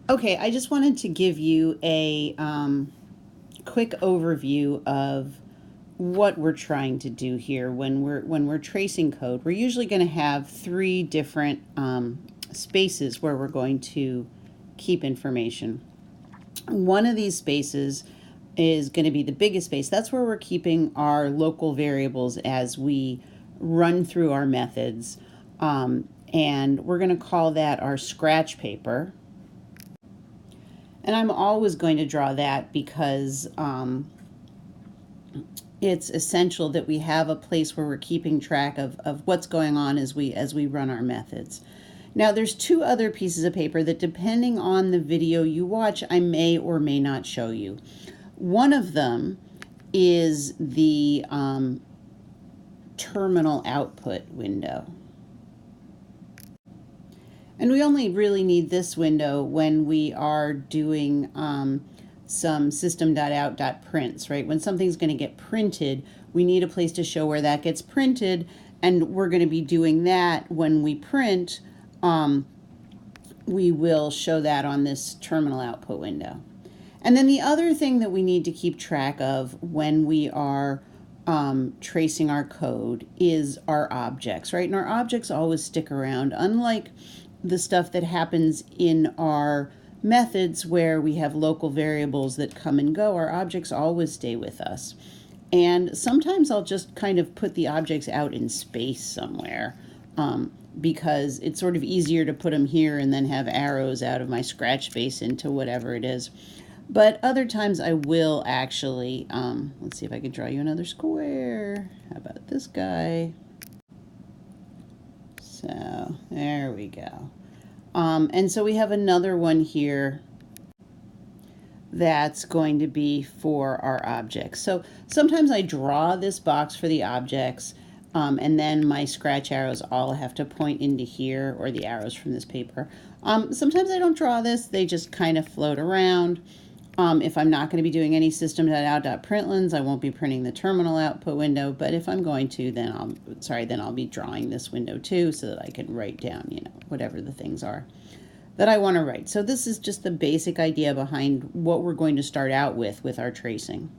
Okay, I just wanted to give you a quick overview of what we're trying to do here when we're tracing code. We're usually going to have three different spaces where we're going to keep information. One of these spaces is going to be the biggest space. That's where we're keeping our local variables as we run through our methods. And we're going to call that our scratch paper. And I'm always going to draw that because it's essential that we have a place where we're keeping track of what's going on as we run our methods. Now there's two other pieces of paper that, depending on the video you watch, I may or may not show you. One of them is the terminal output window. And we only really need this window when we are doing some system.out.prints, right? When something's going to get printed, we need a place to show where that gets printed, and we're going to be doing that when we print. We will show that on this terminal output window. And then the other thing that we need to keep track of when we are tracing our code is our objects, right? And our objects always stick around, unlike the stuff that happens in our methods where we have local variables that come and go. Our objects always stay with us. And sometimes I'll just kind of put the objects out in space somewhere because it's sort of easier to put them here and then have arrows out of my scratch space into whatever it is. But other times I will actually, let's see if I can draw you another square. How about this guy? So there we go. And so we have another one here that's going to be for our objects. So sometimes I draw this box for the objects, and then my scratch arrows all have to point into here, or the arrows from this paper. Sometimes I don't draw this, they just kind of float around. If I'm not going to be doing any system.out.printlns, I won't be printing the terminal output window, but if I'm going to, then I'll be drawing this window too, so that I can write down, whatever the things are that I want to write. So this is just the basic idea behind what we're going to start out with our tracing.